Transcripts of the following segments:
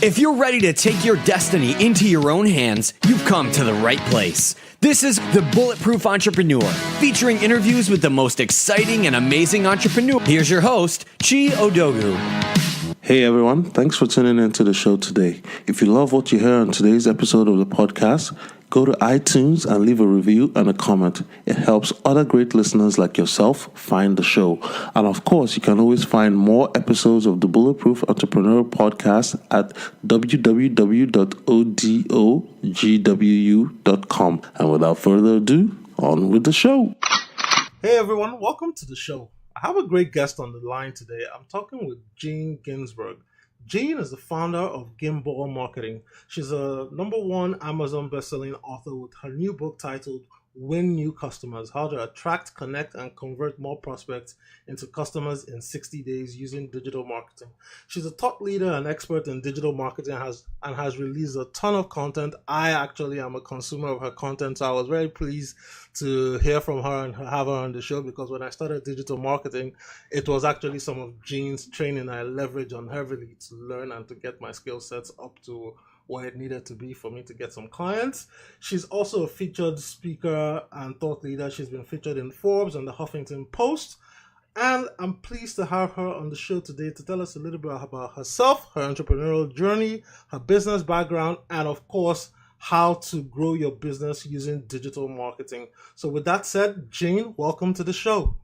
If you're ready to take your destiny into your own hands, you've come to the right place. This is The Bulletproof Entrepreneur, featuring interviews with the most exciting and amazing entrepreneurs. Here's your host, Chi Odogu. Hey everyone, thanks for tuning into the show today. If you love what you hear on today's episode of the podcast, go to iTunes and leave a review and a comment. It helps other great listeners like yourself find the show. And of course, you can always find more episodes of the Bulletproof Entrepreneur Podcast at www.odogwu.com. And without further ado, on with the show. Hey everyone, welcome to the show. I have a great guest on the line today. I'm talking with Ginzburg. Jean is the founder of Ginball Marketing. She's a #1 Amazon bestselling author with her new book titled Win New Customers: How to Attract, Connect, and Convert More Prospects into Customers in 60 Days Using Digital Marketing. She's a thought leader and expert in digital marketing and has released a ton of content. I actually am a consumer of her content, so I was very pleased to hear from her and have her on the show, because when I started digital marketing, it was actually some of Jean's training I leveraged on heavily to learn and to get my skill sets up to where it needed to be for me to get some clients. She's also a featured speaker and thought leader. She's been featured in Forbes and the Huffington Post. And I'm pleased to have her on the show today to tell us a little bit about herself, her entrepreneurial journey, her business background, and of course, how to grow your business using digital marketing. So with that said, Jane, welcome to the show.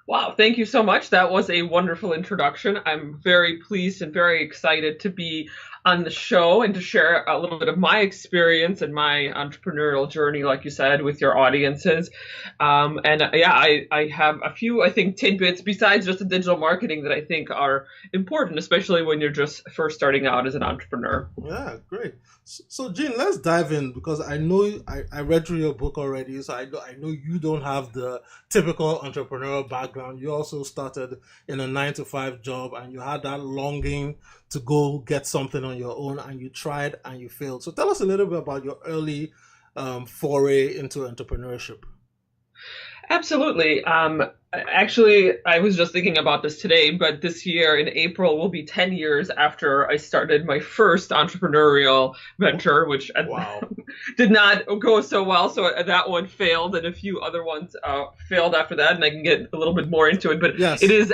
Wow, thank you so much. That was a wonderful introduction. I'm very pleased and very excited to be on the show and to share a little bit of my experience and my entrepreneurial journey, like you said, with your audiences. I have a few, I think, tidbits besides just the digital marketing that I think are important, especially when you're just first starting out as an entrepreneur. Yeah, great. So Jean, let's dive in, because I know I read through your book already, so I know you don't have the typical entrepreneurial background. You also started in a 9-to-5 job, and you had that longing to go get something on your own, and you tried and you failed. So tell us a little bit about your early foray into entrepreneurship. Absolutely. Actually, I was just thinking about this today, but this year in April will be 10 years after I started my first entrepreneurial venture, which did not go so well. So that one failed, and a few other ones failed after that, and I can get a little bit more into it. But yes, it is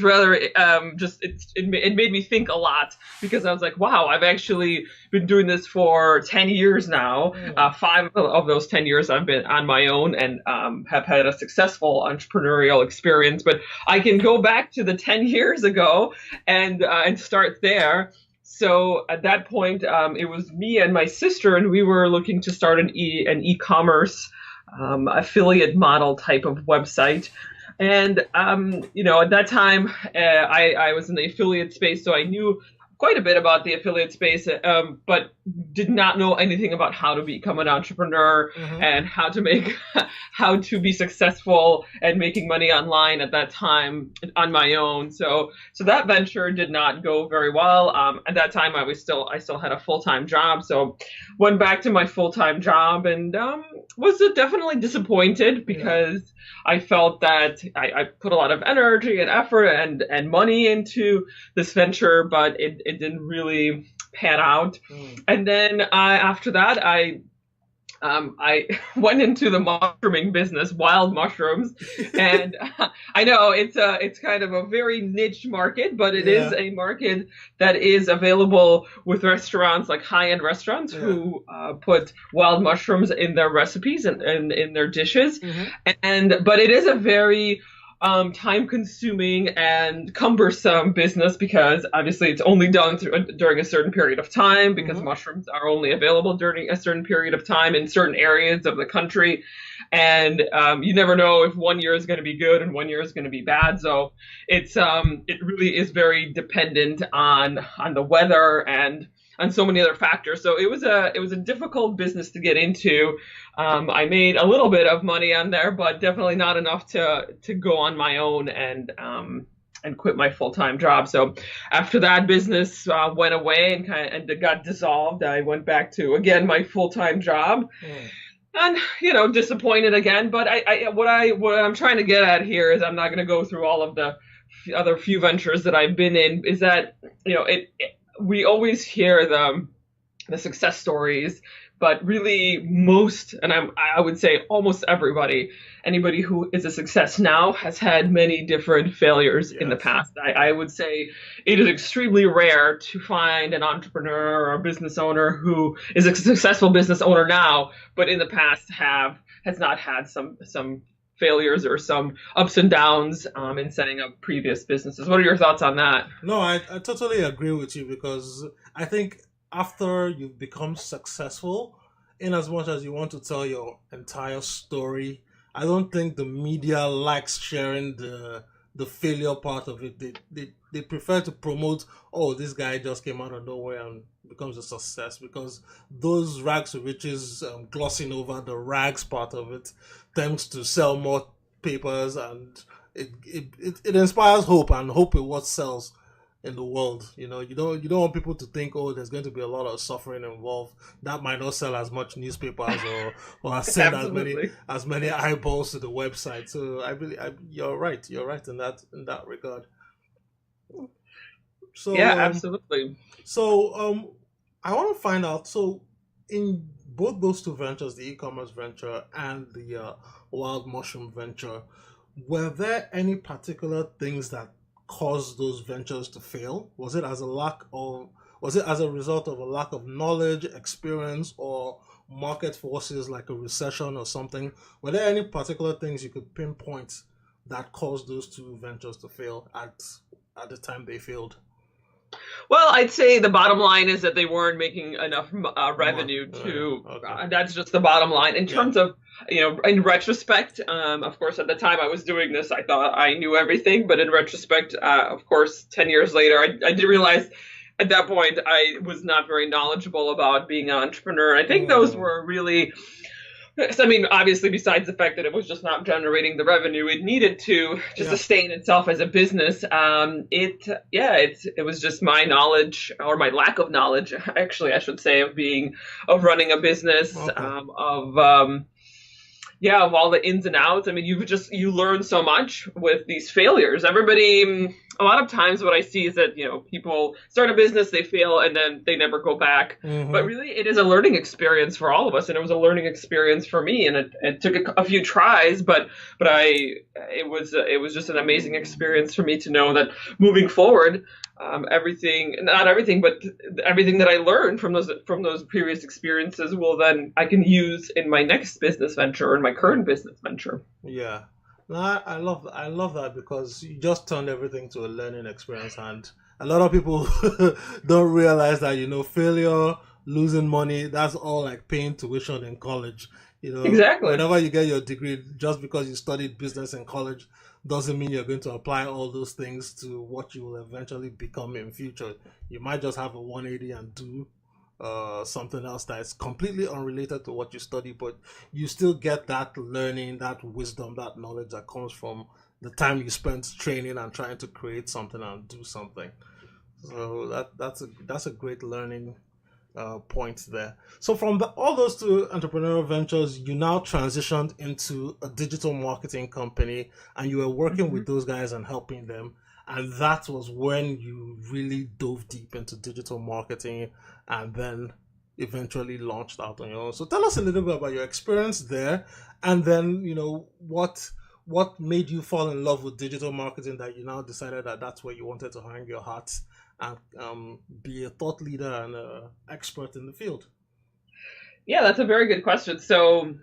rather it made me think a lot, because I was like, wow, I've actually been doing this for 10 years now. 5 of those 10 years I've been on my own and have had a successful entrepreneurial experience, but I can go back to the 10 years ago and start there. So at that point, it was me and my sister, and we were looking to start an e-commerce affiliate model type of website. And at that time, I was in the affiliate space, so I knew quite a bit about the affiliate space, but did not know anything about how to become an entrepreneur and how to be successful and making money online at that time on my own. So that venture did not go very well. At that time, I still had a full-time job. So went back to my full-time job and was definitely disappointed, because I felt that I put a lot of energy and effort and money into this venture, but it didn't really pan out. And then after that, I went into the mushrooming business, wild mushrooms, and I know it's kind of a very niche market, but it is a market that is available with restaurants, like high-end restaurants, who put wild mushrooms in their recipes and in their dishes, but it is a very time-consuming and cumbersome business, because obviously it's only done during a certain period of time, because mushrooms are only available during a certain period of time in certain areas of the country, and you never know if one year is going to be good and one year is going to be bad. So it really is very dependent on the weather and on so many other factors. So it was a difficult business to get into. I made a little bit of money on there, but definitely not enough to go on my own and quit my full-time job. So after that business went away and it got dissolved, I went back to, again, my full-time job. And, disappointed again. But what I'm trying to get at here is, I'm not going to go through all of the other few ventures that I've been in, is that, we always hear the success stories, but really most, and I would say almost anybody who is a success now has had many different failures in the Yes. past. I would say it is extremely rare to find an entrepreneur or a business owner who is a successful business owner now, but in the past has not had some failures or some ups and downs in setting up previous businesses. What are your thoughts on that? No, I totally agree with you because I think after you've become successful, in as much as you want to tell your entire story, I don't think the media likes sharing the failure part of it. They prefer to promote, oh, this guy just came out of nowhere and becomes a success, because those rags to riches, glossing over the rags part of it, tends to sell more papers, and it inspires hope, and hope is what sells in the world. You don't want people to think, oh, there's going to be a lot of suffering involved. That might not sell as much newspapers, or send Absolutely. as many eyeballs to the website. So you're right. You're right in that regard. So Yeah, absolutely. I want to find out. So in both those two ventures, the e-commerce venture and the wild mushroom venture, were there any particular things that caused those ventures to fail? Was it as a result of a lack of knowledge, experience, or market forces like a recession or something? Were there any particular things you could pinpoint that caused those two ventures to fail at the time they failed? Well, I'd say the bottom line is that they weren't making enough revenue Right. to. Okay. That's just the bottom line. In Yeah. terms of, in retrospect, of course, at the time I was doing this, I thought I knew everything. But in retrospect, of course, 10 years later, I did realize at that point I was not very knowledgeable about being an entrepreneur. I think those Mm. were really. I mean, obviously, besides the fact that it was just not generating the revenue it needed to Yeah. sustain itself as a business, it was just my knowledge, or my lack of knowledge, actually, I should say, of running a business, Okay. of all the ins and outs. I mean, you learn so much with these failures. A lot of times what I see is that, people start a business, they fail, and then they never go back. But Mm-hmm. really, it is a learning experience for all of us, and it was a learning experience for me, and it took a few tries, it was just an amazing experience for me to know that moving forward, not everything, but everything that I learned from those previous experiences I can use in my next business venture or in my current business venture. Yeah. No, I love that because you just turned everything to a learning experience, and a lot of people don't realize that failure, losing money, that's all like paying tuition in college. Exactly. Whenever you get your degree, just because you studied business in college doesn't mean you're going to apply all those things to what you will eventually become in future. You might just have a 180 and do something else that is completely unrelated to what you study, but you still get that learning, that wisdom, that knowledge that comes from the time you spent training and trying to create something and do something. So that's a great learning point there. So from all those two entrepreneurial ventures, you now transitioned into a digital marketing company, and you were working Mhm. with those guys and helping them. And that was when you really dove deep into digital marketing, and then eventually launched out on your own. So tell us a little bit about your experience there, and then what made you fall in love with digital marketing, that you now decided that that's where you wanted to hang your hat and be a thought leader and an expert in the field. Yeah, that's a very good question. So,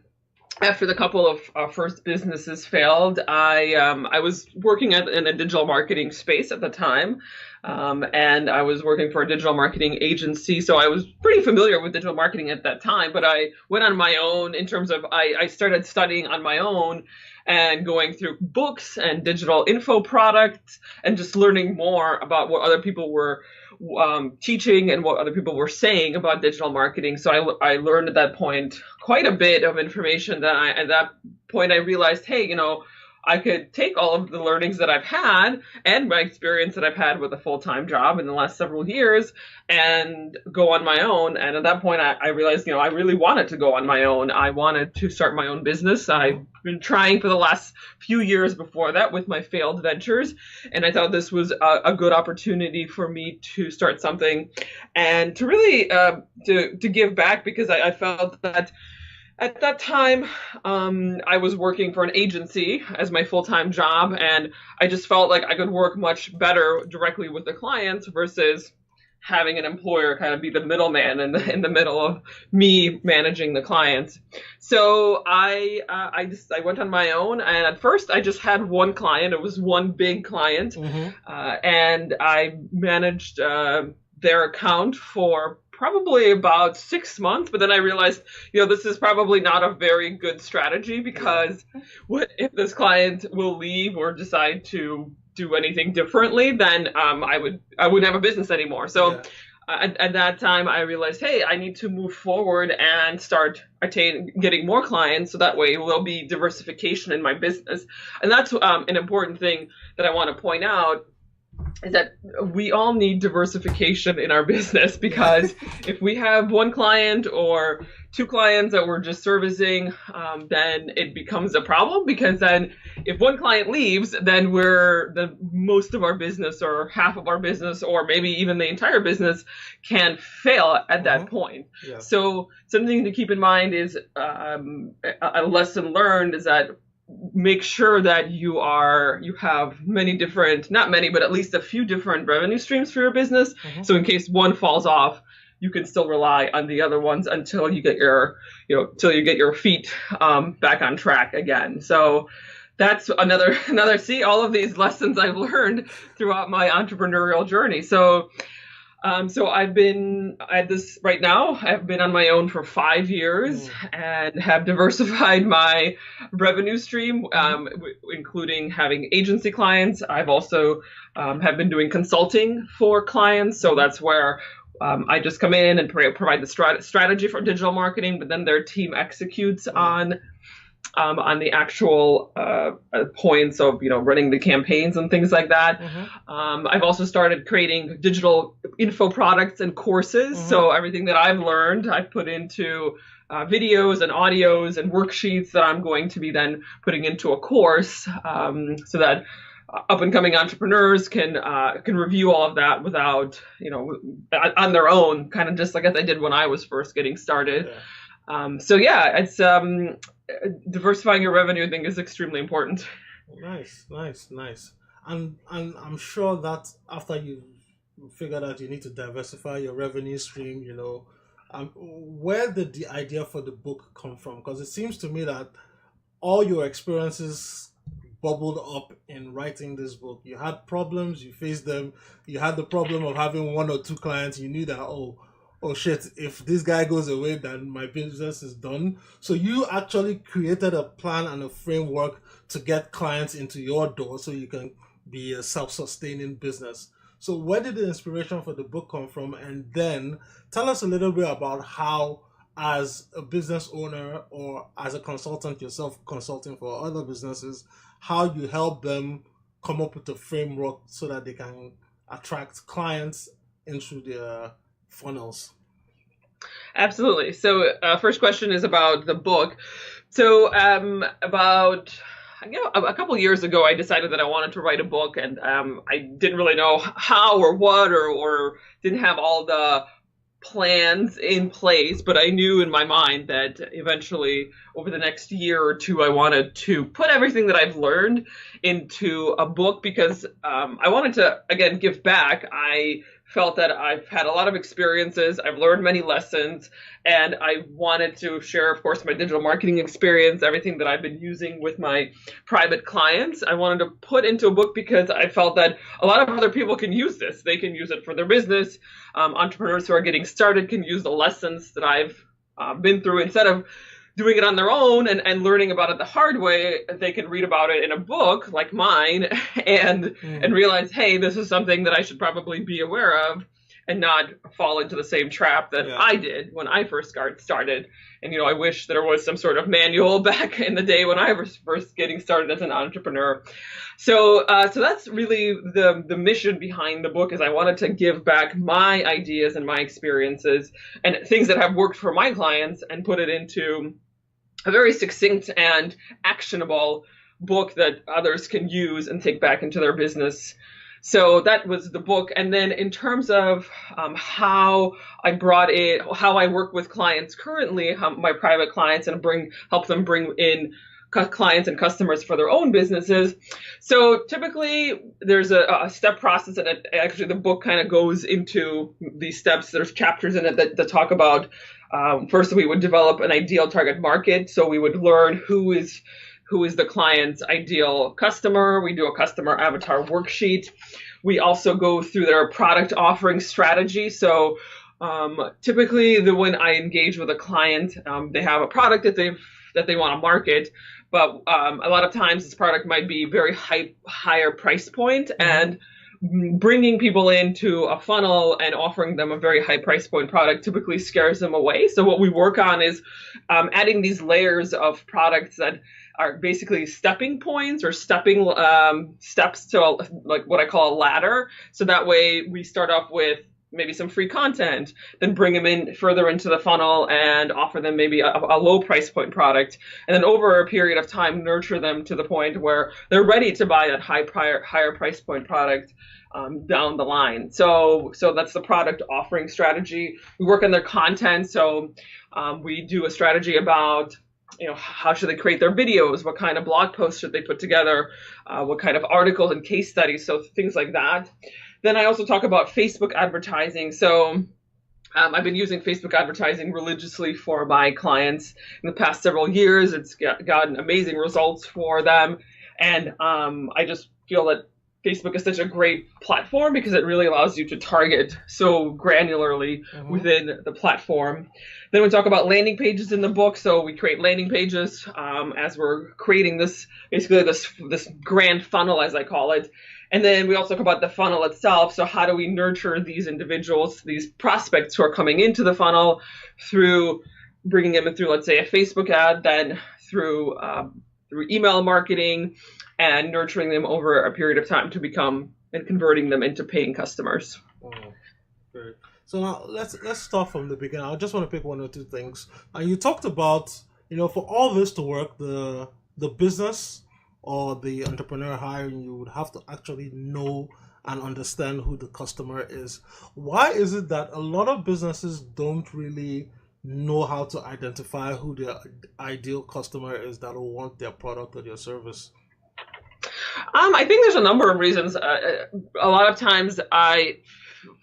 after the couple of first businesses failed, I was working in a digital marketing space at the time, and I was working for a digital marketing agency. So I was pretty familiar with digital marketing at that time. But I went on my own in terms of I started studying on my own and going through books and digital info products and just learning more about what other people were teaching and what other people were saying about digital marketing. So I learned at that point quite a bit of information at that point I realized, hey, I could take all of the learnings that I've had and my experience that I've had with a full-time job in the last several years and go on my own. And at that point, I realized, I really wanted to go on my own. I wanted to start my own business. I've been trying for the last few years before that with my failed ventures. And I thought this was a good opportunity for me to start something and to really to give back, because I felt that at that time, I was working for an agency as my full-time job, and I just felt like I could work much better directly with the clients versus having an employer kind of be the middleman in the middle of me managing the clients. So I went on my own, and at first I just had one client. It was one big client, and I managed their account for probably about 6 months, but then I realized, this is probably not a very good strategy, because what if this client will leave or decide to do anything differently, then I wouldn't have a business anymore. So at that time, I realized, hey, I need to move forward and start getting more clients, so that way there'll be diversification in my business. And that's an important thing that I want to point out, is that we all need diversification in our business, because if we have one client or two clients that we're just servicing, then it becomes a problem, because then if one client leaves, then most of our business or half of our business or maybe even the entire business can fail at that point. Yeah. So something to keep in mind is a lesson learned is that make sure that you have many different, not many, but at least a few different revenue streams for your business. So in case one falls off, you can still rely on the other ones until you get your feet back on track again. So that's another see, all of these lessons I've learned throughout my entrepreneurial journey. So I've been at this right now. I've been on my own for 5 years and have diversified my revenue stream, including having agency clients. I've also have been doing consulting for clients. So that's where I just come in and provide the strategy for digital marketing, but then their team executes on the actual points of running the campaigns and things like that. I've also started creating digital info products and courses. So everything that I've learned, I've put into videos and audios and worksheets that I'm going to be then putting into a course, so that up and coming entrepreneurs can review all of that without on their own, kind of just like as I did when I was first getting started. It's diversifying your revenue, I think, is extremely important. Nice. And I'm sure that after you figured out you need to diversify your revenue stream, where did the idea for the book come from? Because it seems to me that all your experiences bubbled up in writing this book. You had problems, you faced them. You had the problem of having one or two clients. You knew that, oh shit, if this guy goes away, then my business is done. So you actually created a plan and a framework to get clients into your door so you can be a self-sustaining business. So where did the inspiration for the book come from? And then tell us a little bit about how, as a business owner or as a consultant yourself, consulting for other businesses, how you help them come up with a framework so that they can attract clients into their funnels. Absolutely. So first question is about the book. So about a couple of years ago, I decided that I wanted to write a book, and I didn't really know how or what, or didn't have all the plans in place, but I knew in my mind that eventually over the next year or two, I wanted to put everything that I've learned into a book, because I wanted to, again, give back. I felt that I've had a lot of experiences, I've learned many lessons, and I wanted to share, of course, my digital marketing experience, everything that I've been using with my private clients. I wanted to put into a book because I felt that a lot of other people can use this. They can use it for their business. Entrepreneurs who are getting started can use the lessons that I've been through. Instead of doing it on their own and learning about it the hard way, they can read about it in a book like mine and realize, hey, this is something that I should probably be aware of. and not fall into the same trap that I did when I first started. And, I wish there was some sort of manual back in the day when I was first getting started as an entrepreneur. So that's really the mission behind the book, is I wanted to give back my ideas and my experiences and things that have worked for my clients and put it into a very succinct and actionable book that others can use and take back into their business. So that was the book. And then in terms of how I work with clients currently, my private clients, and help them bring in clients and customers for their own businesses. So typically there's a step process, and actually the book kind of goes into these steps. There's chapters in it that talk about, first we would develop an ideal target market. So we would learn who is the client's ideal customer. We do a customer avatar worksheet. We also go through their product offering strategy. So typically when I engage with a client, they have a product that they want to market, but a lot of times this product might be very higher price point, and bringing people into a funnel and offering them a very high price point product typically scares them away. So what we work on is adding these layers of products that are basically stepping points or stepping steps to like what I call a ladder. So that way we start off with maybe some free content, then bring them in further into the funnel and offer them maybe a low price point product. And then over a period of time, nurture them to the point where they're ready to buy that higher price point product down the line. So that's the product offering strategy. We work on their content. So we do a strategy about, how should they create their videos? What kind of blog posts should they put together? What kind of articles and case studies? So things like that. Then I also talk about Facebook advertising. So I've been using Facebook advertising religiously for my clients in the past several years. It's gotten amazing results for them. And I just feel that Facebook is such a great platform because it really allows you to target so granularly within the platform. Then we talk about landing pages in the book. So we create landing pages as we're creating this grand funnel, as I call it. And then we also talk about the funnel itself. So how do we nurture these individuals, these prospects who are coming into the funnel, through bringing them in through, let's say, a Facebook ad, then through email marketing, and nurturing them over a period of time to become and converting them into paying customers. Oh, great. So now let's start from the beginning. I just want to pick one or two things. And you talked about, for all this to work, the business or the entrepreneur hiring, you would have to actually know and understand who the customer is. Why is it that a lot of businesses don't really know how to identify who their ideal customer is that will want their product or their service? I think there's a number of reasons. A lot of times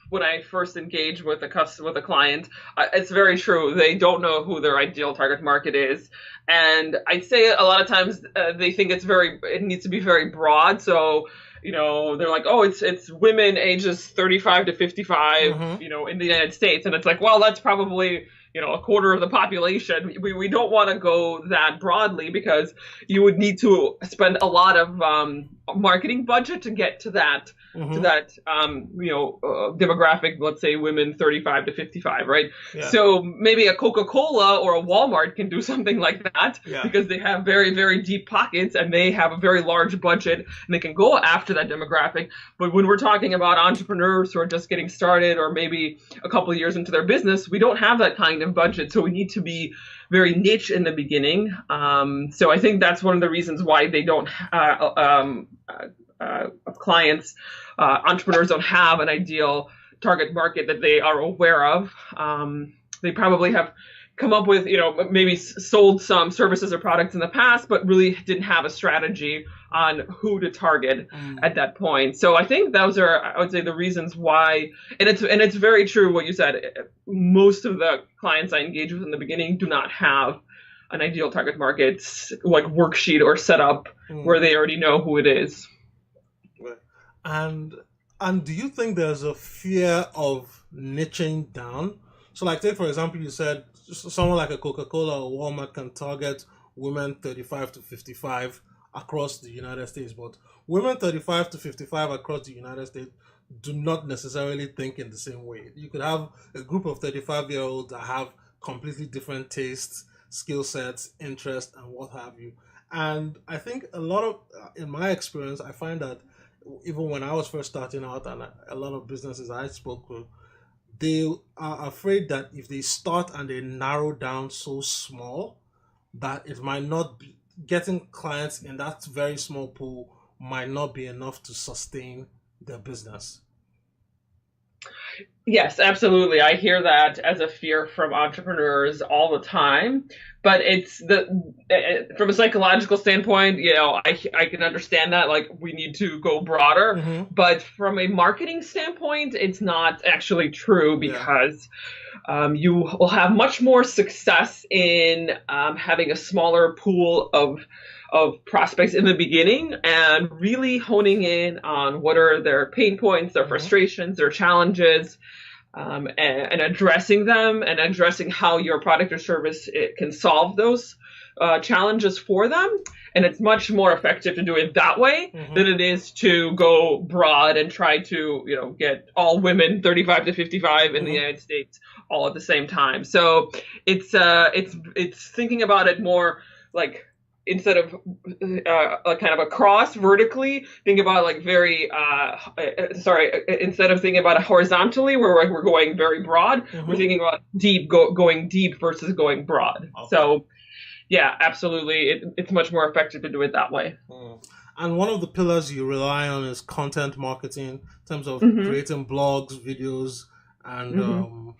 when I first engage with a client, it's very true. They don't know who their ideal target market is. And I'd say a lot of times they think it needs to be very broad. So, they're like, oh, it's women ages 35 to 55, in the United States. And it's like, well, that's probably, a quarter of the population. We don't want to go that broadly because you would need to spend a lot of marketing budget to get to that demographic, let's say women 35 to 55, right? Yeah. So maybe a Coca-Cola or a Walmart can do something like that because they have very, very deep pockets and they have a very large budget and they can go after that demographic. But when we're talking about entrepreneurs who are just getting started or maybe a couple of years into their business, we don't have that kind of budget. So we need to be very niche in the beginning. So I think that's one of the reasons why they don't clients, entrepreneurs don't have an ideal target market that they are aware of. They probably have come up with, maybe sold some services or products in the past, but really didn't have a strategy on who to target at that point. So I think those are, I would say, the reasons why, and it's very true what you said. Most of the clients I engage with in the beginning do not have an ideal target market like worksheet or setup where they already know who it is. And do you think there's a fear of niching down? So like, take for example, you said someone like a Coca-Cola or Walmart can target women 35 to 55 across the United States, but women 35 to 55 across the United States do not necessarily think in the same way. You could have a group of 35-year-olds that have completely different tastes, skill sets, interests, and what have you. And I think a lot of, in my experience, I find that even when I was first starting out, and a lot of businesses I spoke with, they are afraid that if they start and they narrow down so small, that it might not be getting clients in that very small pool might not be enough to sustain their business. Yes, absolutely. I hear that as a fear from entrepreneurs all the time. But it's from a psychological standpoint, I can understand that. Like, we need to go broader. Mm-hmm. But from a marketing standpoint, it's not actually true because you will have much more success in having a smaller pool of prospects in the beginning and really honing in on what are their pain points, their frustrations, their challenges, and addressing them and addressing how your product or service can solve those challenges for them. And it's much more effective to do it that way than it is to go broad and try to, get all women 35 to 55 in the United States all at the same time. So it's thinking about it more like, instead of kind of across vertically, think about like instead of thinking about it horizontally where we're going very broad, we're thinking about going deep versus going broad. Okay. So yeah, absolutely. It's much more effective to do it that way. And one of the pillars you rely on is content marketing in terms of creating blogs, videos, and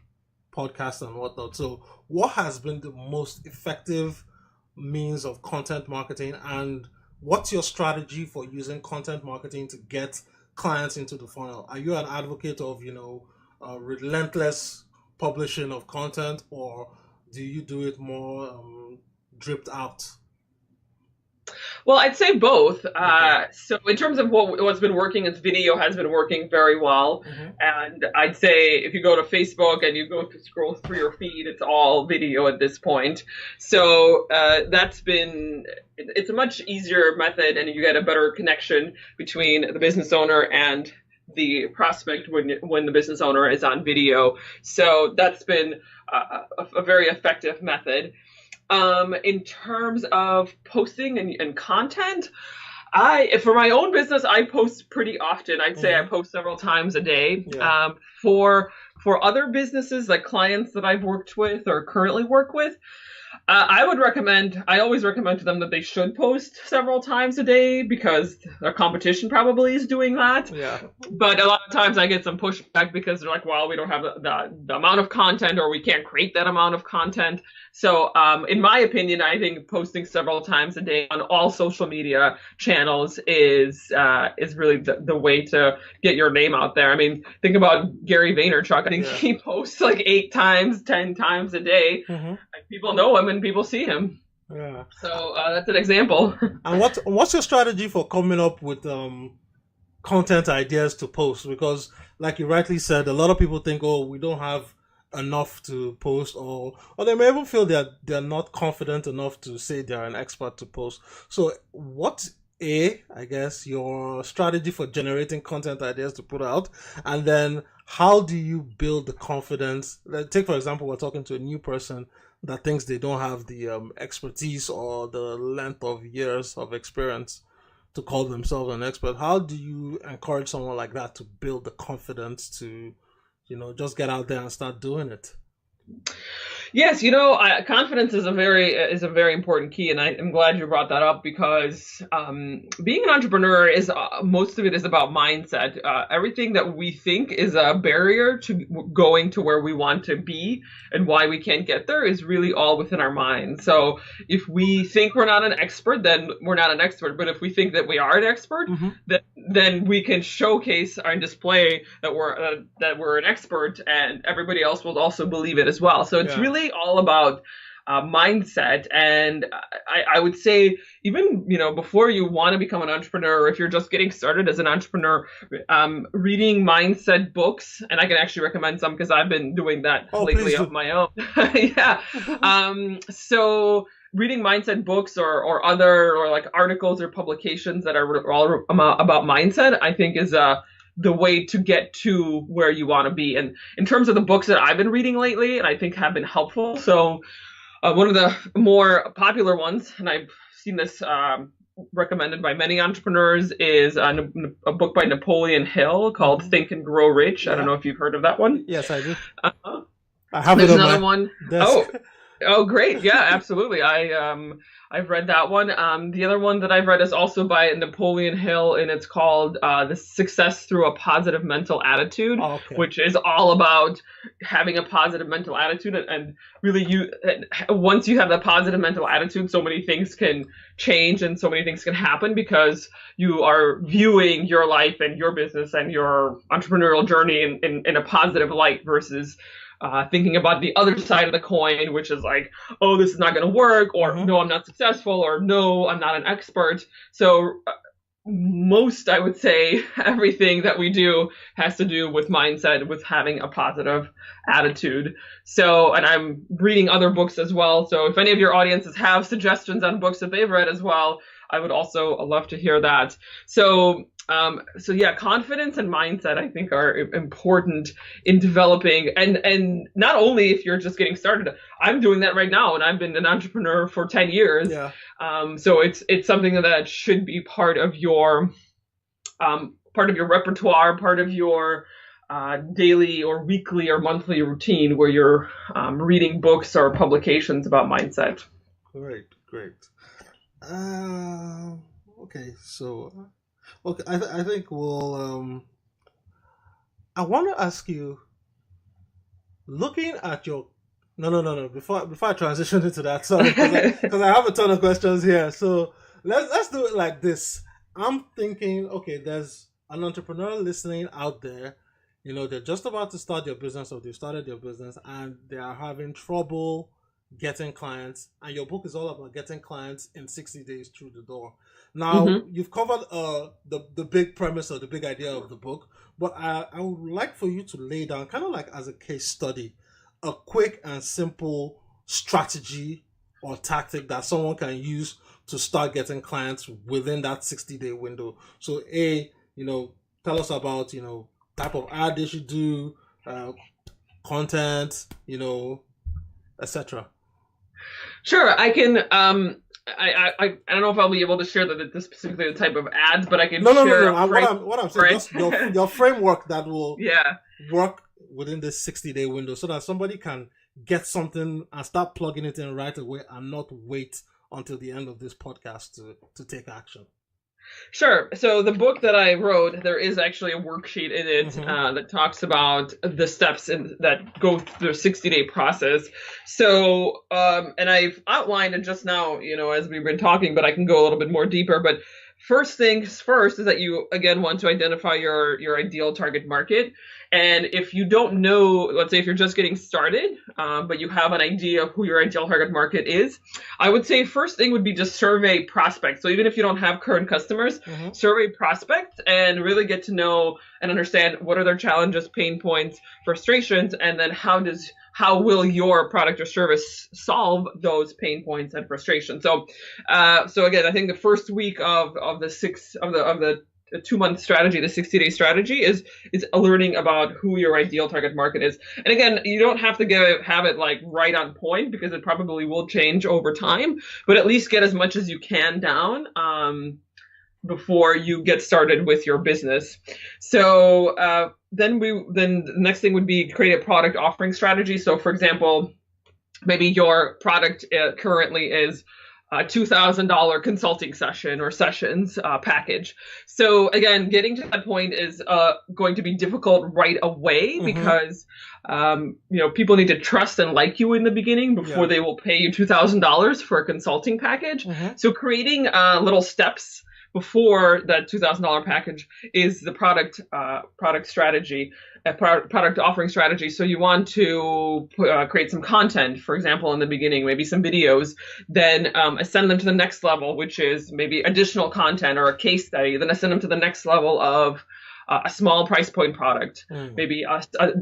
podcasts and whatnot. So what has been the most effective means of content marketing, and what's your strategy for using content marketing to get clients into the funnel? Are you an advocate of relentless publishing of content, or do you do it more dripped out? Well, I'd say both. So in terms of what's been working, is video has been working very well. And I'd say if you go to Facebook and you go to scroll through your feed, it's all video at this point. So it's a much easier method, and you get a better connection between the business owner and the prospect when the business owner is on video. So that's been a very effective method. In terms of posting and content, for my own business, I post pretty often. I'd say I post several times a day. Yeah. For other businesses, like clients that I've worked with or currently work with, I always recommend to them that they should post several times a day because their competition probably is doing that. Yeah. But a lot of times I get some pushback because they're like, well, we don't have the amount of content, or we can't create that amount of content. So in my opinion, I think posting several times a day on all social media channels is really the way to get your name out there. I mean, think about Gary Vaynerchuk. I think he posts like 8 times, 10 times a day. And people know him and people see him. Yeah. So that's an example. And what's your strategy for coming up with content ideas to post? Because like you rightly said, a lot of people think, oh, we don't have enough to post, or they may even feel that they're not confident enough to say they're an expert to post. So what's I guess your strategy for generating content ideas to put out, and then how do you build the confidence? Take for example, we're talking to a new person that thinks they don't have the expertise or the length of years of experience to call themselves an expert. How do you encourage someone like that to build the confidence to just get out there and start doing it? Yes, confidence is a very important key, and I'm glad you brought that up because being an entrepreneur most of it is about mindset. Everything that we think is a barrier to going to where we want to be and why we can't get there is really all within our mind. So if we think we're not an expert, then we're not an expert. But if we think that we are an expert, then we can showcase and display that we're an expert, and everybody else will also believe it as well. So it's really all about mindset. And I would say even, before you want to become an entrepreneur, or if you're just getting started as an entrepreneur, reading mindset books, and I can actually recommend some because I've been doing that lately of my own. So reading mindset books or other, or like articles or publications that are all about mindset, I think is the way to get to where you want to be. And in terms of the books that I've been reading lately, and I think have been helpful, so one of the more popular ones, and I've seen this recommended by many entrepreneurs, is a book by Napoleon Hill called Think and Grow Rich. I don't know if you've heard of that one. Yes, I do. Uh-huh. I have There's it on another my one. desk. Oh, great. Yeah, absolutely. I've read that one. The other one that I've read is also by Napoleon Hill, and it's called The Success Through a Positive Mental Attitude, which is all about having a positive mental attitude. And really, once you have that positive mental attitude, so many things can change and so many things can happen because you are viewing your life and your business and your entrepreneurial journey in a positive light versus thinking about the other side of the coin, which is like, oh, this is not going to work, or no, I'm not successful, or no, I'm not an expert. So I would say, everything that we do has to do with mindset, with having a positive attitude. So, and I'm reading other books as well. So if any of your audiences have suggestions on books that they've read as well, I would also love to hear that. So yeah, confidence and mindset, I think, are important in developing, and not only if you're just getting started. I'm doing that right now, and I've been an entrepreneur for 10 years. Yeah. So it's something that should be part of your repertoire, part of your daily or weekly or monthly routine, where you're reading books or publications about mindset. Great. Okay, so I think we'll. I want to ask you, looking at your. No. Before I transition into that, sorry, because I have a ton of questions here. So let's do it like this. I'm thinking, okay, there's an entrepreneur listening out there. They're just about to start their business, or they've started their business, and they are having trouble getting clients, and your book is all about getting clients in 60 days through the door. Now, you've covered the big premise or the big idea of the book, but I would like for you to lay down, kind of like as a case study, a quick and simple strategy or tactic that someone can use to start getting clients within that 60-day window. So tell us about, type of ad they should do, content, etc. Sure, I can. I don't know if I'll be able to share this specifically the type of ads, but I can share. No. What I'm saying, just your framework that will work within this 60-day window, so that somebody can get something and start plugging it in right away, and not wait until the end of this podcast to take action. Sure. So the book that I wrote, there is actually a worksheet in it that talks about the steps that go through the 60-day process. So, and I've outlined it just now, as we've been talking, but I can go a little bit more deeper. But first things first is that you, again, want to identify your ideal target market. And if you don't know, let's say if you're just getting started, but you have an idea of who your ideal target market is, I would say first thing would be just survey prospects. So even if you don't have current customers, survey prospects and really get to know and understand what are their challenges, pain points, frustrations, and then how will your product or service solve those pain points and frustrations. So again, I think the first week of the 2-month strategy, the 60-day strategy is learning about who your ideal target market is. And again, you don't have to have it like right on point, because it probably will change over time, but at least get as much as you can down before you get started with your business. So then the next thing would be create a product offering strategy. So for example, maybe your product currently is a $2,000 consulting session or sessions package. So again, getting to that point is going to be difficult right away because people need to trust and like you in the beginning before they will pay you $2,000 for a consulting package. So creating little steps before that $2,000 package is the product strategy, product offering strategy. So you want to create some content, for example, in the beginning, maybe some videos, then ascend them to the next level, which is maybe additional content or a case study, then ascend them to the next level of a small price point product, maybe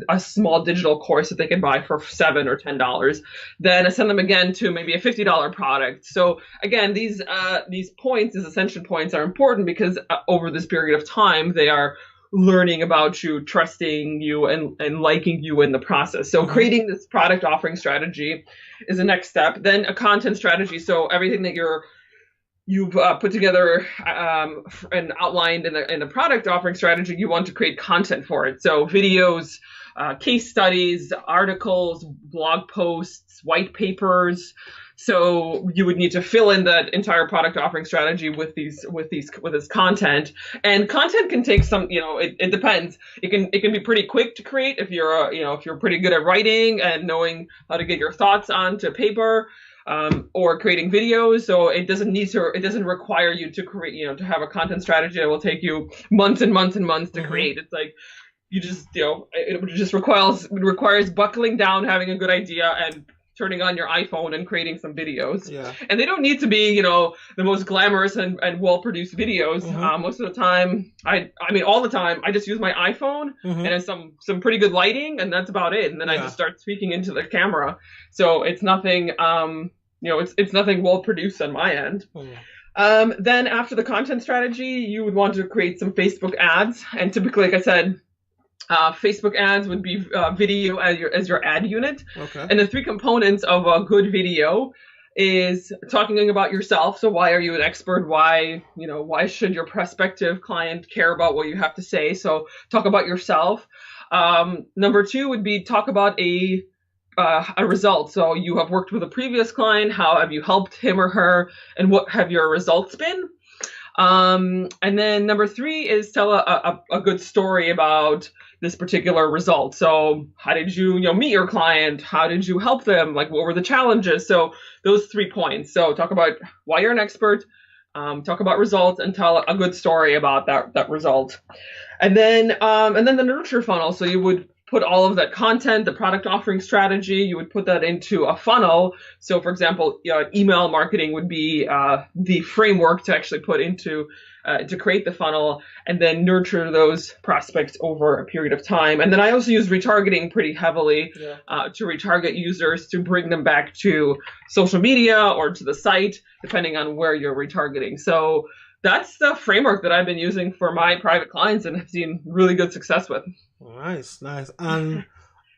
a small digital course that they can buy for $7 or $10, then ascend them again to maybe a $50 product. So again, these points, these ascension points, are important because over this period of time, they are learning about you, trusting you, and liking you in the process. So creating this product offering strategy is the next step. Then a content strategy. So everything that you've put together and outlined in the product offering strategy, you want to create content for it. So videos, case studies, articles, blog posts, white papers. So you would need to fill in that entire product offering strategy with this content. And content can take some, it depends. It can be pretty quick to create if you're pretty good at writing and knowing how to get your thoughts onto paper. Or creating videos. So it doesn't require you to create, to have a content strategy that will take you months and months and months to create. It's like, you just, it just requires buckling down, having a good idea, and turning on your iPhone and creating some videos. Yeah. And they don't need to be, the most glamorous and well-produced videos. Most of the time, I mean, all the time, I just use my iPhone and it's some pretty good lighting, and that's about it. And then I just start speaking into the camera. So it's nothing, it's nothing well-produced on my end. Then after the content strategy, you would want to create some Facebook ads. And typically, like I said, Facebook ads would be video as your ad unit. Okay. And the three components of a good video is talking about yourself. So why are you an expert? Why should your prospective client care about what you have to say? So talk about yourself. Number two would be talk about a result. So you have worked with a previous client. How have you helped him or her? And what have your results been? And then number three is tell a good story about this particular result. So how did you, meet your client? How did you help them? Like, what were the challenges? So those 3 points. So talk about why you're an expert, talk about results, and tell a good story about that result. And then the nurture funnel. So you would put all of that content, the product offering strategy, you would put that into a funnel. So for example, email marketing would be the framework to actually put into to create the funnel, and then nurture those prospects over a period of time. And then I also use retargeting pretty heavily to retarget users to bring them back to social media or to the site, depending on where you're retargeting. So that's the framework that I've been using for my private clients and have seen really good success with. Nice. And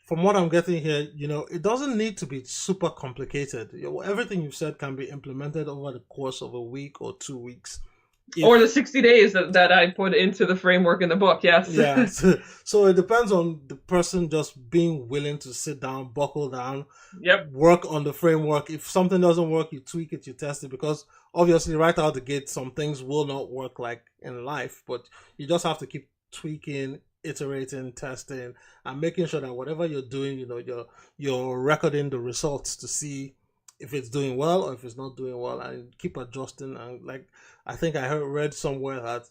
from what I'm getting here, it doesn't need to be super complicated. Everything you've said can be implemented over the course of a week or 2 weeks. Or the 60 days that I put into the framework in the book, yes. Yeah. So it depends on the person just being willing to sit down, buckle down, work on the framework. If something doesn't work, you tweak it, you test it, because obviously right out the gate, some things will not work like in life, but you just have to keep tweaking, iterating, testing, and making sure that whatever you're doing, you're recording the results to see if it's doing well or if it's not doing well, and keep adjusting. And like, I think I read somewhere that,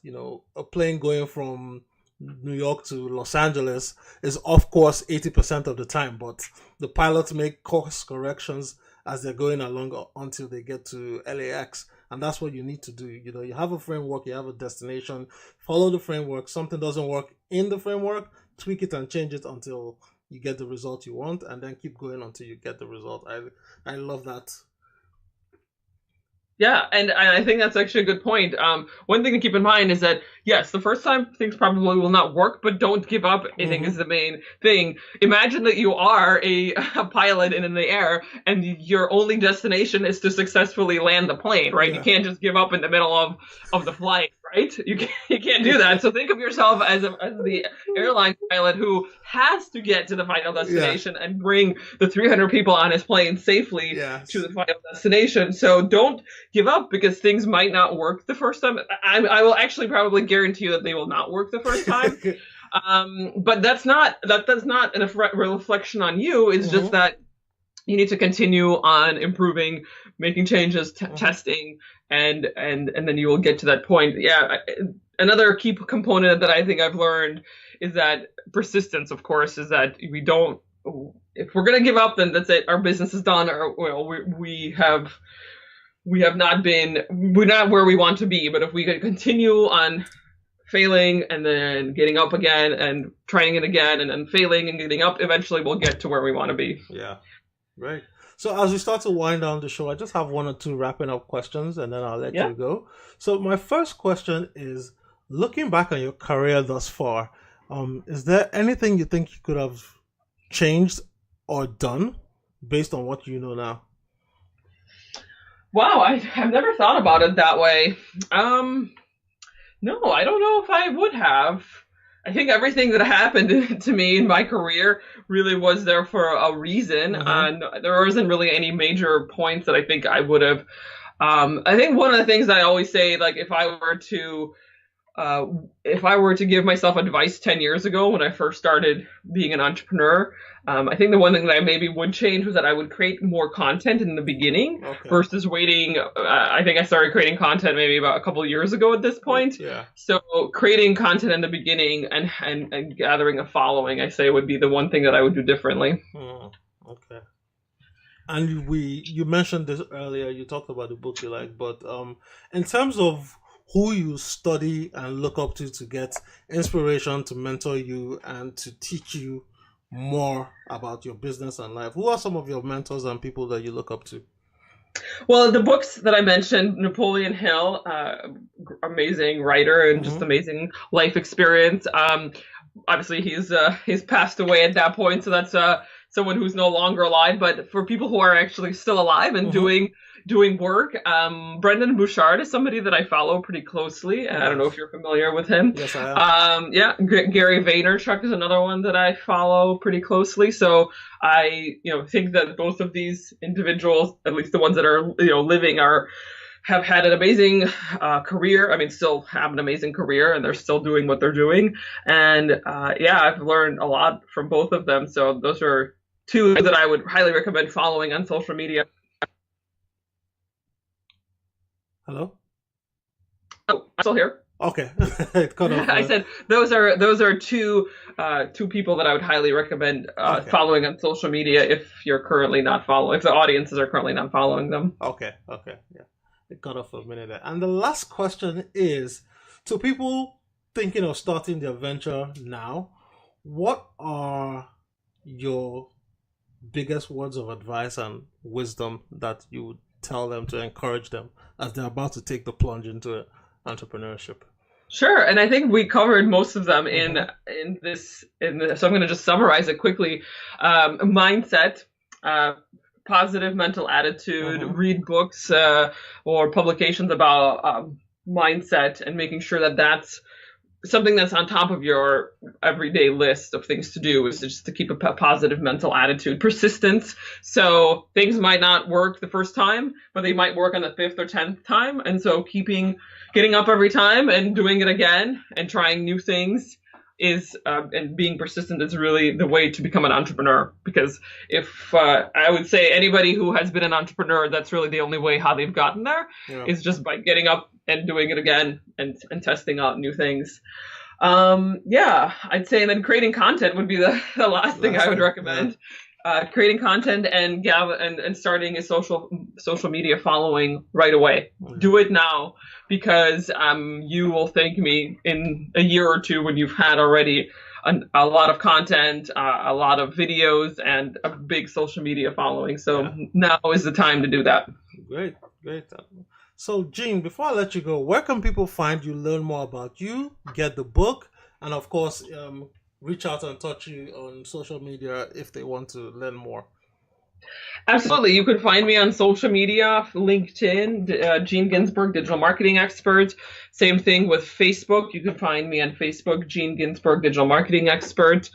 a plane going from New York to Los Angeles is off course 80% of the time, but the pilots make course corrections as they're going along until they get to LAX. And that's what you need to do. You have a framework, you have a destination, follow the framework. Something doesn't work in the framework, tweak it and change it until you get the result you want, and then keep going until you get the result. I love that. Yeah, and I think that's actually a good point. One thing to keep in mind is that, yes, the first time things probably will not work, but don't give up, I think is the main thing. Imagine that you are a pilot in the air, and your only destination is to successfully land the plane, right? Yeah. You can't just give up in the middle of the flight, right? You can't do that. So think of yourself as the airline pilot who has to get to the final destination and bring the 300 people on his plane safely to the final destination. So don't give up because things might not work the first time. I will actually probably guarantee you that they will not work the first time. But that does not a reflection on you. It's just that you need to continue on improving, making changes, testing, and then you will get to that point. Yeah. Another key component that I think I've learned is that persistence, of course, is that if we're going to give up, then that's it. Our business is done, or we're not where we want to be. But if we continue on failing and then getting up again and trying it again and then failing and getting up, eventually we'll get to where we want to be. Yeah. Right. So as we start to wind down the show, I just have one or two wrapping up questions and then I'll let you go. So my first question is, Looking back on your career thus far, is there anything you think you could have changed or done based on what you know now? Wow, I've never thought about it that way. No, I don't know if I would have. I think everything that happened to me in my career really was there for a reason, and there isn't really any major points that I think I would have. I think one of the things that I always say, like if I were to give myself advice 10 years ago when I first started being an entrepreneur, I think the one thing that I maybe would change was that I would create more content in the beginning versus waiting. I think I started creating content maybe about a couple of years ago at this point. Yeah. So creating content in the beginning and gathering a following, I say, would be the one thing that I would do differently. Okay. And you mentioned this earlier. You talked about the book you like, but in terms of who you study and look up to get inspiration to mentor you and to teach you more about your business and life, who are some of your mentors and people that you look up to? Well, the books that I mentioned, Napoleon Hill, amazing writer and just amazing life experience. Obviously, he's passed away at that point, so that's someone who's no longer alive. But for people who are actually still alive and doing work, Brendan Bouchard is somebody that I follow pretty closely. And I don't know if you're familiar with him. Yes, I am. Gary Vaynerchuk is another one that I follow pretty closely. So I, think that both of these individuals, at least the ones that are, living, have had an amazing career. I mean, still have an amazing career, and they're still doing what they're doing. And I've learned a lot from both of them. So those are two that I would highly recommend following on social media. Hello? Oh, I'm still here. Okay. It cut off. I said those are two people that I would highly recommend following on social media if you're currently not following, if the audiences are currently not following them. Okay. Yeah. It cut off for a minute there. And the last question is, to people thinking of starting their venture now, what are your biggest words of advice and wisdom that you would tell them to encourage them as they're about to take the plunge into entrepreneurship? Sure, and I think we covered most of them in this. So I'm going to just summarize it quickly. Mindset, positive mental attitude, read books or publications about mindset, and making sure that that's something that's on top of your everyday list of things to do, is just to keep a positive mental attitude. Persistence. So things might not work the first time, but they might work on the 5th or 10th time. And so getting up every time and doing it again and trying new things and being persistent is really the way to become an entrepreneur. Because if I would say anybody who has been an entrepreneur, that's really the only way how they've gotten there is just by getting up and doing it again and testing out new things. I'd say, and then creating content would be the last thing I would recommend. Creating content and starting a social media following right away. Do it now, because you will thank me in a year or two when you've had already a lot of content, a lot of videos, and a big social media following. So now is the time to do that. Great. So, Gin, before I let you go, where can people find you, learn more about you, get the book, and of course, reach out and touch you on social media if they want to learn more? Absolutely. You can find me on social media, LinkedIn, Gene Ginzburg, digital marketing expert. Same thing with Facebook. You can find me on Facebook, Gene Ginzburg, digital marketing expert.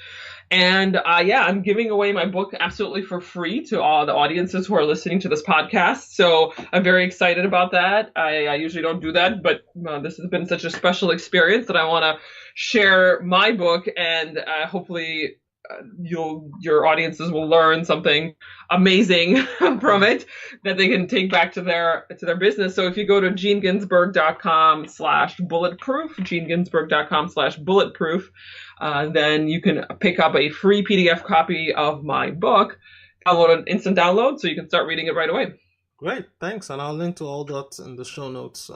And I'm giving away my book absolutely for free to all the audiences who are listening to this podcast. So I'm very excited about that. I usually don't do that, but this has been such a special experience that I want to share my book, and hopefully your audiences will learn something amazing from it that they can take back to their business. So if you go to geneginsburg.com/bulletproof, geneginsburg.com/bulletproof, then you can pick up a free PDF copy of my book, download an instant download, so you can start reading it right away. Great, thanks. And I'll link to all that in the show notes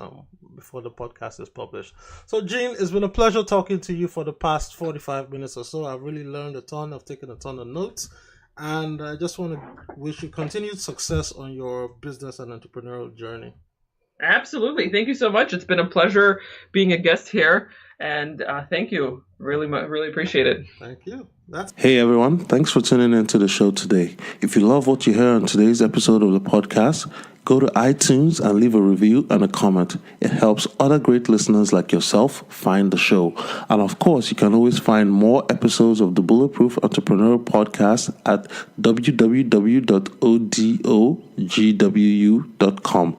before the podcast is published. So, Gene, it's been a pleasure talking to you for the past 45 minutes or so. I've really learned a ton. I've taken a ton of notes. And I just want to wish you continued success on your business and entrepreneurial journey. Absolutely. Thank you so much. It's been a pleasure being a guest here. And thank you. Really appreciate it. Thank you. Hey everyone, thanks for tuning into the show today. If you love what you hear on today's episode of the podcast, go to iTunes and leave a review and a comment. It helps other great listeners like yourself find the show. And of course, you can always find more episodes of the Bulletproof Entrepreneur Podcast at www.odogwu.com.